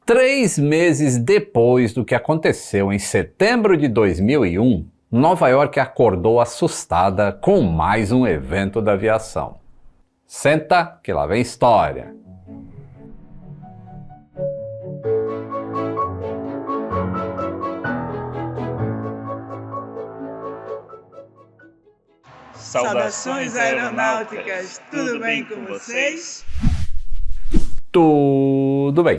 3 meses depois do que aconteceu em setembro de 2001, Nova York acordou assustada com mais um evento da aviação. Senta que lá vem história. Saudações aeronáuticas, tudo bem com vocês? Tudo bem.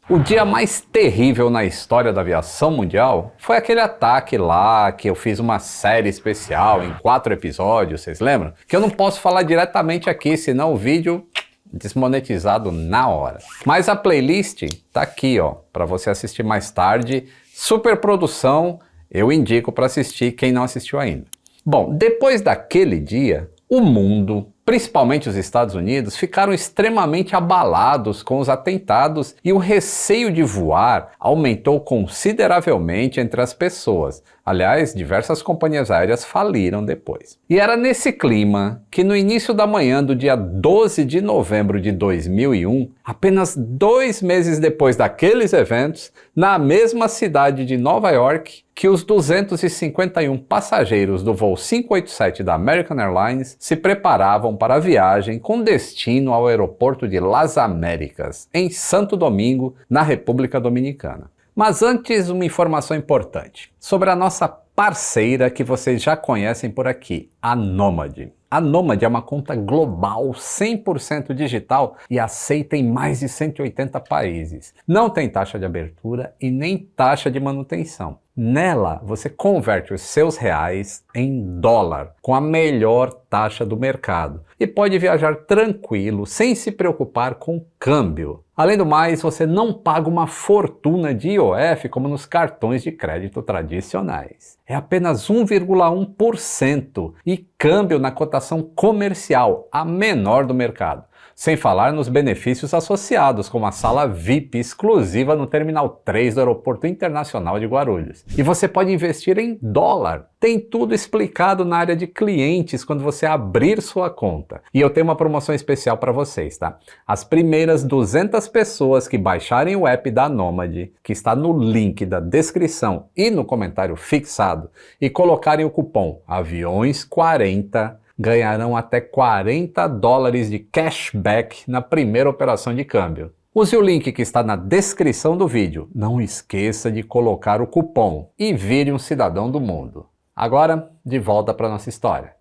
O dia mais terrível na história da aviação mundial foi aquele ataque lá que eu fiz uma série especial em 4 episódios, vocês lembram? Que eu não posso falar diretamente aqui, senão o vídeo desmonetizado na hora. Mas a playlist tá aqui, ó, para você assistir mais tarde. Super produção, eu indico para assistir quem não assistiu ainda. Bom, depois daquele dia, o mundo, principalmente os Estados Unidos, ficaram extremamente abalados com os atentados e o receio de voar aumentou consideravelmente entre as pessoas. Aliás, diversas companhias aéreas faliram depois. E era nesse clima que no início da manhã do dia 12 de novembro de 2001, apenas 2 meses depois daqueles eventos, na mesma cidade de Nova York, que os 251 passageiros do voo 587 da American Airlines se preparavam para a viagem com destino ao aeroporto de Las Américas, em Santo Domingo, na República Dominicana. Mas antes, uma informação importante sobre a nossa parceira que vocês já conhecem por aqui, a Nomad. A Nomad é uma conta global 100% digital e aceita em mais de 180 países. Não tem taxa de abertura e nem taxa de manutenção. Nela, você converte os seus reais em dólar, com a melhor taxa do mercado. E pode viajar tranquilo, sem se preocupar com câmbio. Além do mais, você não paga uma fortuna de IOF como nos cartões de crédito tradicionais. É apenas 1,1% e câmbio na cotação comercial, a menor do mercado. Sem falar nos benefícios associados, como a sala VIP exclusiva no Terminal 3 do Aeroporto Internacional de Guarulhos. E você pode investir em dólar. Tem tudo explicado na área de clientes quando você abrir sua conta. E eu tenho uma promoção especial para vocês, tá? As primeiras 200 pessoas que baixarem o app da Nomad, que está no link da descrição e no comentário fixado, e colocarem o cupom AVIões40, ganharão até 40 dólares de cashback na primeira operação de câmbio. Use o link que está na descrição do vídeo. Não esqueça de colocar o cupom e vire um cidadão do mundo. Agora, de volta para nossa história.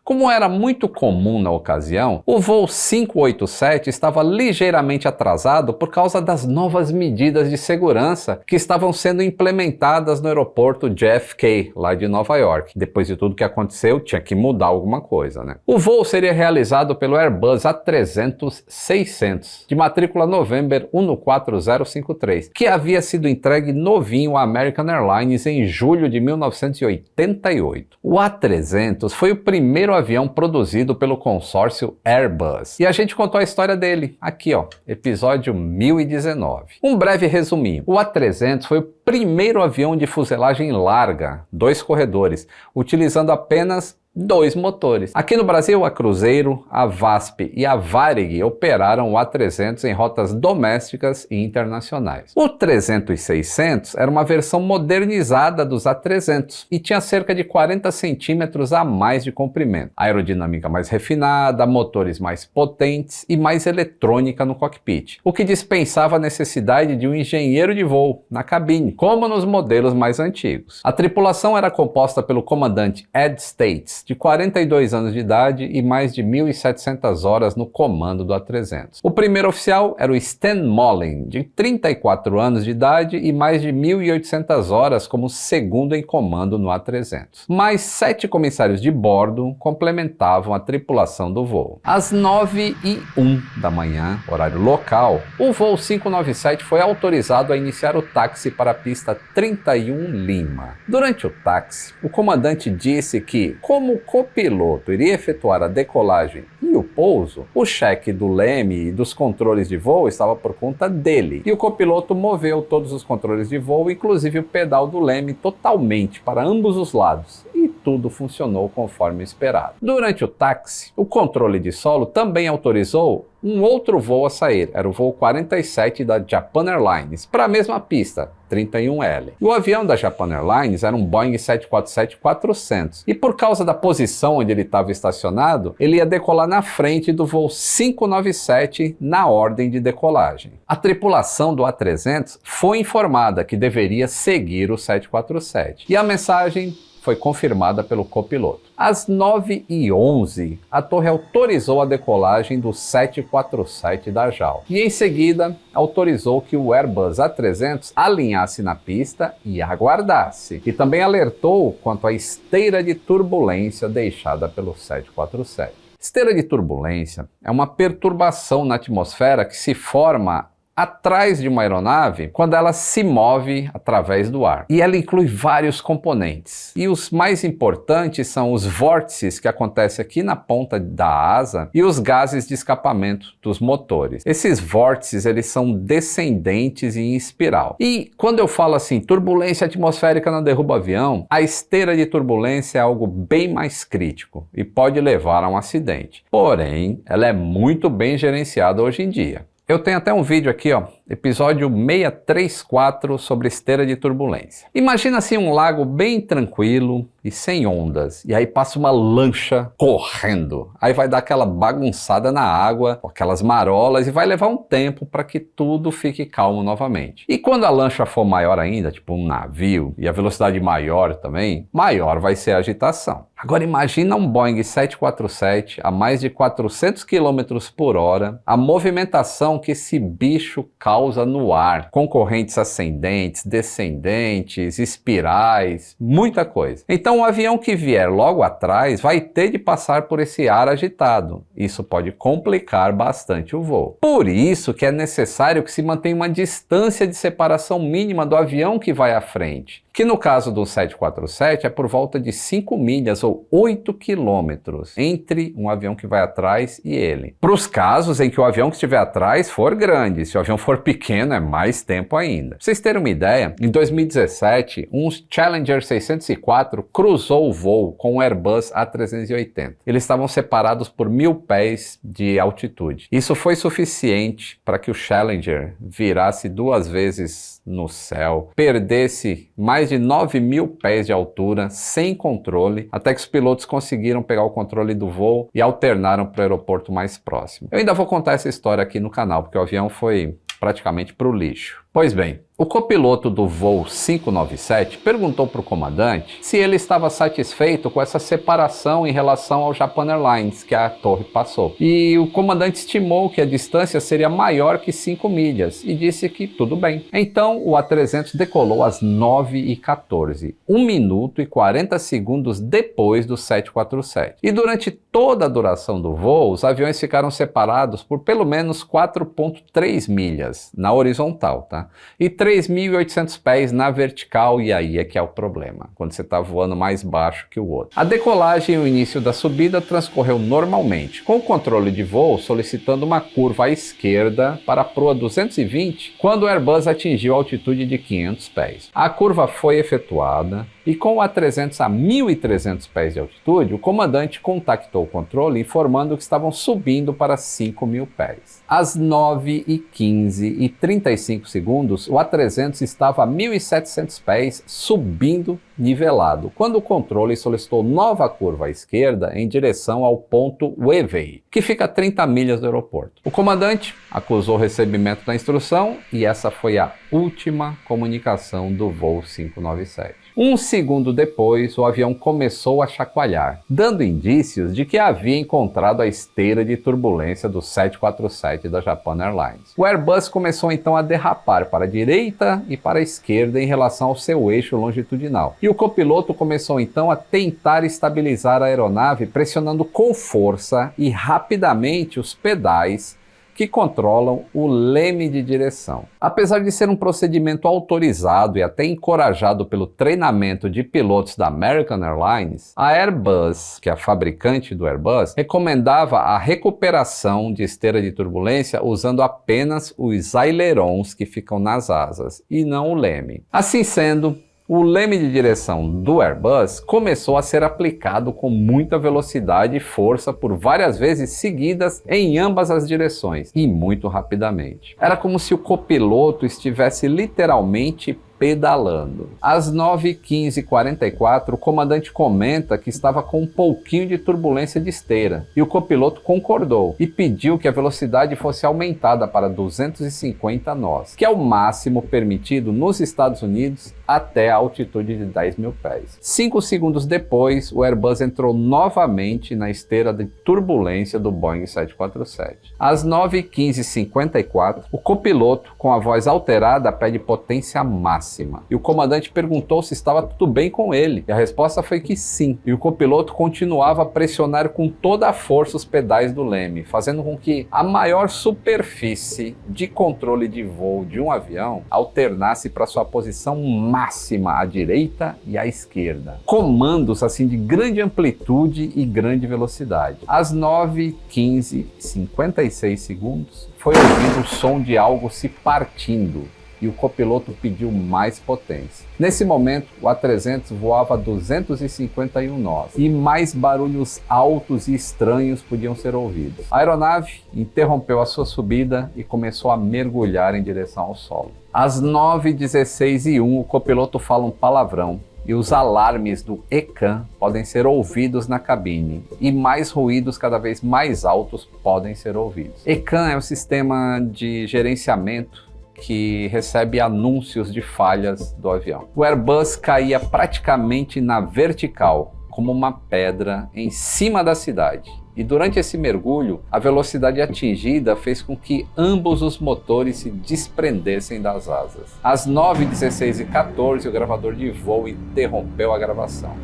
Como era muito comum na ocasião, o voo 587 estava ligeiramente atrasado por causa das novas medidas de segurança que estavam sendo implementadas no aeroporto JFK, lá de Nova York. Depois de tudo que aconteceu, tinha que mudar alguma coisa, né? O voo seria realizado pelo Airbus A300-600, de matrícula November 14053, que havia sido entregue novinho à American Airlines em julho de 1988. O A300 foi o primeiro avião produzido pelo consórcio Airbus. E a gente contou a história dele, aqui ó, episódio 1019. Um breve resuminho. O A300 foi o primeiro avião de fuselagem larga, 2 corredores, utilizando apenas 2 motores. Aqui no Brasil, a Cruzeiro, a VASP e a Varig operaram o A300 em rotas domésticas e internacionais. O 300-600 era uma versão modernizada dos A300 e tinha cerca de 40 centímetros a mais de comprimento, aerodinâmica mais refinada, motores mais potentes e mais eletrônica no cockpit, o que dispensava a necessidade de um engenheiro de voo na cabine, como nos modelos mais antigos. A tripulação era composta pelo comandante Ed States, de 42 anos de idade e mais de 1.700 horas no comando do A300. O primeiro oficial era o Stan Mullen, de 34 anos de idade e mais de 1.800 horas como segundo em comando no A300. Mais 7 comissários de bordo complementavam a tripulação do voo. Às 9h01 da manhã, horário local, o voo 597 foi autorizado a iniciar o táxi para a pista 31 Lima. Durante o táxi, o comandante disse que, como o copiloto iria efetuar a decolagem e o pouso, o cheque do leme e dos controles de voo estava por conta dele. E o copiloto moveu todos os controles de voo, inclusive o pedal do leme, totalmente para ambos os lados. E tudo funcionou conforme esperado. Durante o táxi, o controle de solo também autorizou um outro voo a sair, era o voo 47 da Japan Airlines, para a mesma pista, 31L. O avião da Japan Airlines era um Boeing 747-400, e por causa da posição onde ele estava estacionado, ele ia decolar na frente do voo 597 na ordem de decolagem. A tripulação do A300 foi informada que deveria seguir o 747, e a mensagem foi confirmada pelo copiloto. Às 9h11, a torre autorizou a decolagem do 747 da JAL. E em seguida, autorizou que o Airbus A300 alinhasse na pista e aguardasse. E também alertou quanto à esteira de turbulência deixada pelo 747. Esteira de turbulência é uma perturbação na atmosfera que se forma atrás de uma aeronave quando ela se move através do ar. E ela inclui vários componentes. E os mais importantes são os vórtices que acontecem aqui na ponta da asa e os gases de escapamento dos motores. Esses vórtices, eles são descendentes e em espiral. E quando eu falo assim, turbulência atmosférica não derruba avião, a esteira de turbulência é algo bem mais crítico e pode levar a um acidente. Porém, ela é muito bem gerenciada hoje em dia. Eu tenho até um vídeo aqui, ó, episódio 634 sobre esteira de turbulência. Imagina assim um lago bem tranquilo e sem ondas, e aí passa uma lancha correndo. Aí vai dar aquela bagunçada na água, com aquelas marolas, e vai levar um tempo para que tudo fique calmo novamente. E quando a lancha for maior ainda, tipo um navio, e a velocidade maior também, maior vai ser a agitação. Agora imagina um Boeing 747 a mais de 400 km por hora, a movimentação que esse bicho causa no ar, com correntes ascendentes, descendentes, espirais, muita coisa. Então o avião que vier logo atrás vai ter de passar por esse ar agitado. Isso pode complicar bastante o voo. Por isso que é necessário que se mantenha uma distância de separação mínima do avião que vai à frente, que no caso do 747 é por volta de 5 milhas ou 8 quilômetros entre um avião que vai atrás e ele. Para os casos em que o avião que estiver atrás for grande, se o avião for pequeno é mais tempo ainda. Pra vocês terem uma ideia, em 2017, um Challenger 604 cruzou o voo com o Airbus A380. Eles estavam separados por 1.000 pés de altitude. Isso foi suficiente para que o Challenger virasse 2 vezes no céu, perdesse mais de 9.000 pés de altura, sem controle, até que os pilotos conseguiram pegar o controle do voo e alternaram para o aeroporto mais próximo. Eu ainda vou contar essa história aqui no canal, porque o avião foi praticamente para o lixo. Pois bem, o copiloto do voo 597 perguntou para o comandante se ele estava satisfeito com essa separação em relação ao Japan Airlines que a torre passou. E o comandante estimou que a distância seria maior que 5 milhas e disse que tudo bem. Então o A300 decolou às 9h14, 1 minuto e 40 segundos depois do 747. E durante toda a duração do voo, os aviões ficaram separados por pelo menos 4,3 milhas na horizontal, tá? E 3.800 pés na vertical, e aí é que é o problema, quando você está voando mais baixo que o outro. A decolagem e o início da subida transcorreu normalmente, com o controle de voo solicitando uma curva à esquerda para a proa 220, quando o Airbus atingiu a altitude de 500 pés. A curva foi efetuada, e com o A300 a 1.300 pés de altitude, o comandante contactou o controle informando que estavam subindo para 5.000 pés. Às 9h15 e 35 segundos, o A300 estava a 1.700 pés, subindo nivelado, quando o controle solicitou nova curva à esquerda em direção ao ponto Wevey, que fica a 30 milhas do aeroporto. O comandante acusou o recebimento da instrução e essa foi a última comunicação do voo 597. Um segundo depois, o avião começou a chacoalhar, dando indícios de que havia encontrado a esteira de turbulência do 747 da Japan Airlines. O Airbus começou então a derrapar para a direita e para a esquerda em relação ao seu eixo longitudinal. E o copiloto começou então a tentar estabilizar a aeronave pressionando com força e rapidamente os pedais que controlam o leme de direção. Apesar de ser um procedimento autorizado e até encorajado pelo treinamento de pilotos da American Airlines, a Airbus, que é a fabricante do Airbus, recomendava a recuperação de esteira de turbulência usando apenas os ailerons que ficam nas asas e não o leme. Assim sendo, O leme de direção do Airbus começou a ser aplicado com muita velocidade e força por várias vezes seguidas em ambas as direções e muito rapidamente. Era como se o copiloto estivesse literalmente pedalando. Às 9h15:44, o comandante comenta que estava com um pouquinho de turbulência de esteira e o copiloto concordou e pediu que a velocidade fosse aumentada para 250 nós, que é o máximo permitido nos Estados Unidos até a altitude de 10 mil pés. 5 segundos depois, o Airbus entrou novamente na esteira de turbulência do Boeing 747. Às 9h15:54, o copiloto, com a voz alterada, pede potência máxima. E o comandante perguntou se estava tudo bem com ele, e a resposta foi que sim. E o copiloto continuava a pressionar com toda a força os pedais do leme, fazendo com que a maior superfície de controle de voo de um avião alternasse para sua posição máxima à direita e à esquerda. Comandos assim de grande amplitude e grande velocidade. Às 9h15:56 segundos, foi ouvido o som de algo se partindo e o copiloto pediu mais potência. Nesse momento, o A300 voava a 251 nós e mais barulhos altos e estranhos podiam ser ouvidos. A aeronave interrompeu a sua subida e começou a mergulhar em direção ao solo. Às 9h16:01, o copiloto fala um palavrão e os alarmes do ECAN podem ser ouvidos na cabine e mais ruídos cada vez mais altos podem ser ouvidos. ECAN é o sistema de gerenciamento que recebe anúncios de falhas do avião. O Airbus caía praticamente na vertical, como uma pedra em cima da cidade. E durante esse mergulho, a velocidade atingida fez com que ambos os motores se desprendessem das asas. Às 9h16:14, o gravador de voo interrompeu a gravação.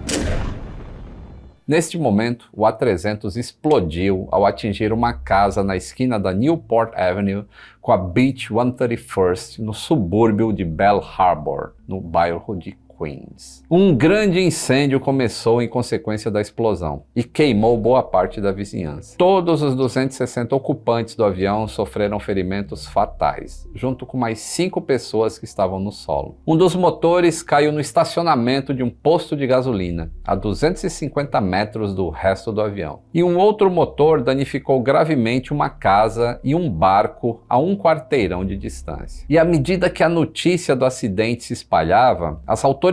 Neste momento, o A300 explodiu ao atingir uma casa na esquina da Newport Avenue com a Beach 131st, no subúrbio de Bell Harbor, no bairro de Queens. Um grande incêndio começou em consequência da explosão e queimou boa parte da vizinhança. Todos os 260 ocupantes do avião sofreram ferimentos fatais, junto com mais 5 pessoas que estavam no solo. Um dos motores caiu no estacionamento de um posto de gasolina, a 250 metros do resto do avião. E um outro motor danificou gravemente uma casa e um barco a um quarteirão de distância. E à medida que a notícia do acidente se espalhava, as autoridades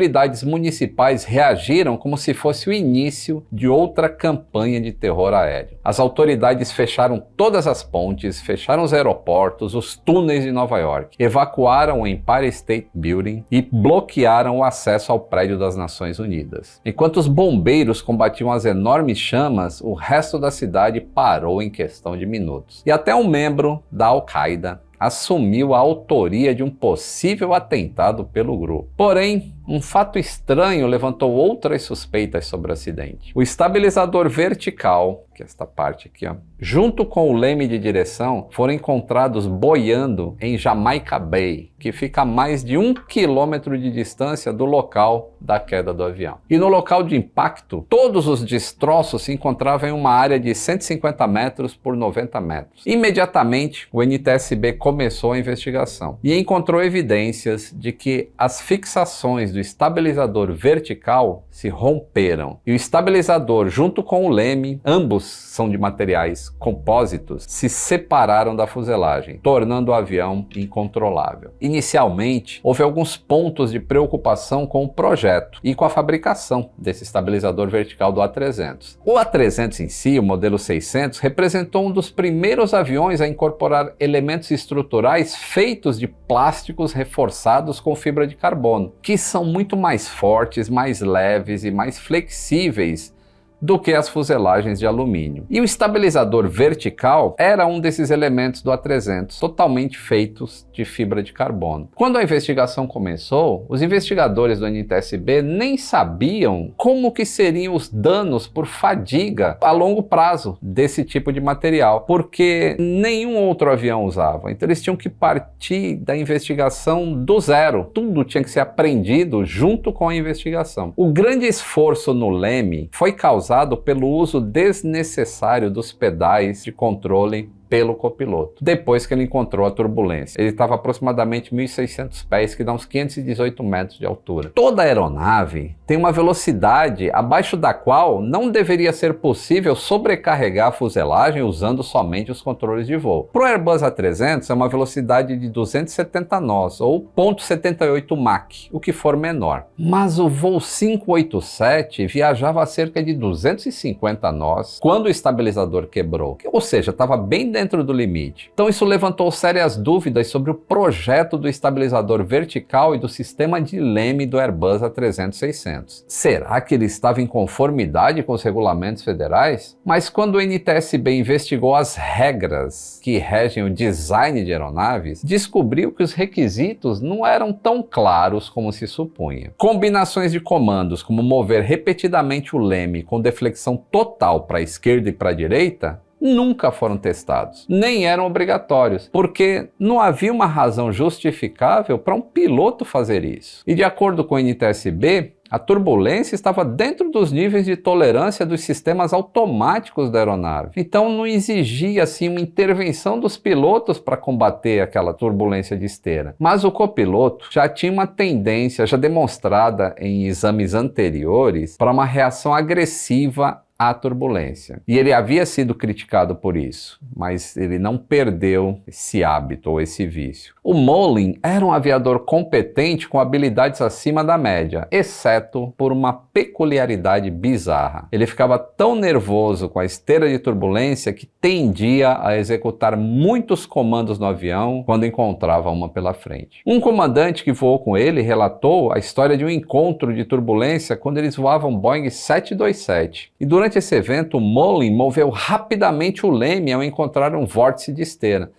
municipais reagiram como se fosse o início de outra campanha de terror aéreo. As autoridades fecharam todas as pontes, fecharam os aeroportos, os túneis de Nova York, evacuaram o Empire State Building e bloquearam o acesso ao prédio das Nações Unidas. Enquanto os bombeiros combatiam as enormes chamas, o resto da cidade parou em questão de minutos. E até um membro da Al-Qaeda assumiu a autoria de um possível atentado pelo grupo. Porém, um fato estranho levantou outras suspeitas sobre o acidente. O estabilizador vertical, que é esta parte aqui, ó, junto com o leme de direção, foram encontrados boiando em Jamaica Bay, que fica a mais de 1 quilômetro de distância do local da queda do avião. E no local de impacto, todos os destroços se encontravam em uma área de 150 metros por 90 metros. Imediatamente, o NTSB começou a investigação e encontrou evidências de que as fixações do estabilizador vertical se romperam. E o estabilizador, junto com o leme, ambos são de materiais compósitos, se separaram da fuselagem, tornando o avião incontrolável. Inicialmente, houve alguns pontos de preocupação com o projeto e com a fabricação desse estabilizador vertical do A300. O A300 em si, o modelo 600, representou um dos primeiros aviões a incorporar elementos estruturais feitos de plásticos reforçados com fibra de carbono, que são muito mais fortes, mais leves e mais flexíveis do que as fuselagens de alumínio. E o estabilizador vertical era um desses elementos do A300, totalmente feitos de fibra de carbono. Quando a investigação começou, os investigadores do NTSB nem sabiam como que seriam os danos por fadiga a longo prazo desse tipo de material, porque nenhum outro avião usava. Então eles tinham que partir da investigação do zero. Tudo tinha que ser aprendido junto com a investigação. O grande esforço no leme foi causado pelo uso desnecessário dos pedais de controle pelo copiloto, depois que ele encontrou a turbulência. Ele estava aproximadamente 1.600 pés, que dá uns 518 metros de altura. Toda aeronave tem uma velocidade abaixo da qual não deveria ser possível sobrecarregar a fuselagem usando somente os controles de voo. Para o Airbus A300 é uma velocidade de 270 nós, ou 0,78 Mach, o que for menor. Mas o voo 587 viajava a cerca de 250 nós quando o estabilizador quebrou, ou seja, estava bem dentro do limite. Então isso levantou sérias dúvidas sobre o projeto do estabilizador vertical e do sistema de leme do Airbus A300-600. Será que ele estava em conformidade com os regulamentos federais? Mas quando o NTSB investigou as regras que regem o design de aeronaves, descobriu que os requisitos não eram tão claros como se supunha. Combinações de comandos como mover repetidamente o leme com deflexão total para a esquerda e para a direita nunca foram testados, nem eram obrigatórios, porque não havia uma razão justificável para um piloto fazer isso. E de acordo com o NTSB, a turbulência estava dentro dos níveis de tolerância dos sistemas automáticos da aeronave. Então não exigia assim uma intervenção dos pilotos para combater aquela turbulência de esteira. Mas o copiloto já tinha uma tendência já demonstrada em exames anteriores para uma reação agressiva à turbulência. E ele havia sido criticado por isso, mas ele não perdeu esse hábito ou esse vício. O Mullen era um aviador competente com habilidades acima da média, exceto por uma peculiaridade bizarra. Ele ficava tão nervoso com a esteira de turbulência que tendia a executar muitos comandos no avião quando encontrava uma pela frente. Um comandante que voou com ele relatou a história de um encontro de turbulência quando eles voavam Boeing 727. E durante esse evento, o Mullen moveu rapidamente o leme ao encontrar um vórtice de esteira.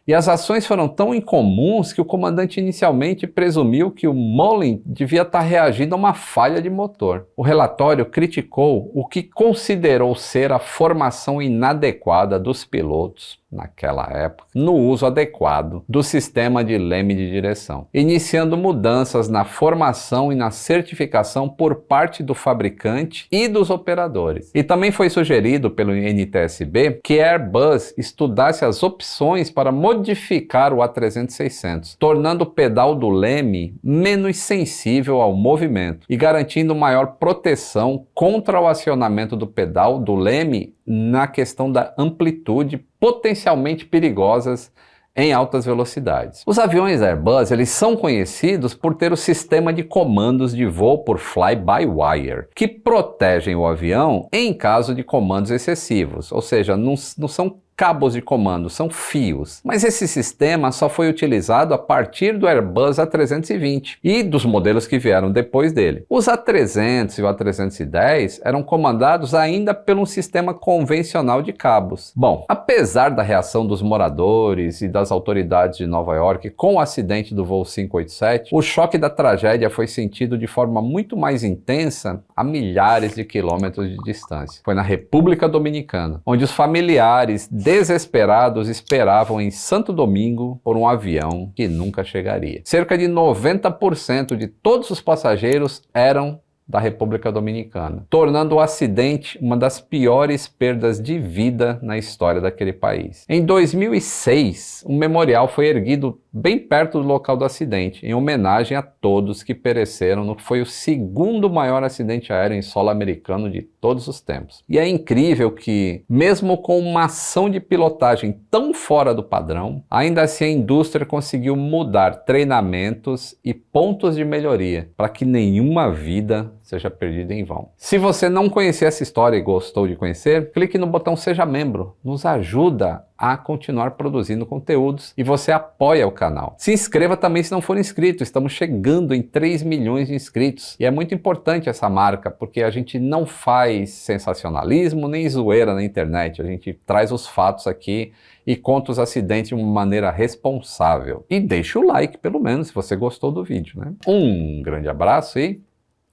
E as ações foram tão incomuns que o comandante inicialmente presumiu que o Mullen devia estar reagindo a uma falha de motor. O relatório criticou o que considerou ser a formação inadequada dos pilotos naquela época, no uso adequado do sistema de leme de direção, iniciando mudanças na formação e na certificação por parte do fabricante e dos operadores. E também foi sugerido pelo NTSB que a Airbus estudasse as opções para modificar o A300-600, tornando o pedal do leme menos sensível ao movimento e garantindo maior proteção contra o acionamento do pedal do leme na questão da amplitude potencialmente perigosas em altas velocidades. Os aviões Airbus, eles são conhecidos por ter o sistema de comandos de voo por fly-by-wire, que protegem o avião em caso de comandos excessivos, ou seja, não são cabos de comando, são fios. Mas esse sistema só foi utilizado a partir do Airbus A320 e dos modelos que vieram depois dele. Os A300 e o A310 eram comandados ainda por um sistema convencional de cabos. Bom, apesar da reação dos moradores e das autoridades de Nova York com o acidente do voo 587, o choque da tragédia foi sentido de forma muito mais intensa a milhares de quilômetros de distância. Foi na República Dominicana, onde os familiares desesperados esperavam em Santo Domingo por um avião que nunca chegaria. Cerca de 90% de todos os passageiros eram da República Dominicana, tornando o acidente uma das piores perdas de vida na história daquele país. Em 2006, um memorial foi erguido bem perto do local do acidente, em homenagem a todos que pereceram no que foi o segundo maior acidente aéreo em solo americano de todos os tempos. E é incrível que, mesmo com uma ação de pilotagem tão fora do padrão, ainda assim a indústria conseguiu mudar treinamentos e pontos de melhoria para que nenhuma vida seja perdida em vão. Se você não conhecia essa história e gostou de conhecer, clique no botão Seja Membro. Nos ajuda a continuar produzindo conteúdos e você apoia o canal. Se inscreva também se não for inscrito. Estamos chegando em 3 milhões de inscritos. E é muito importante essa marca, porque a gente não faz sensacionalismo nem zoeira na internet. A gente traz os fatos aqui e conta os acidentes de uma maneira responsável. E deixa o like, pelo menos, se você gostou do vídeo, né? Um grande abraço e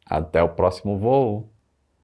até o próximo voo!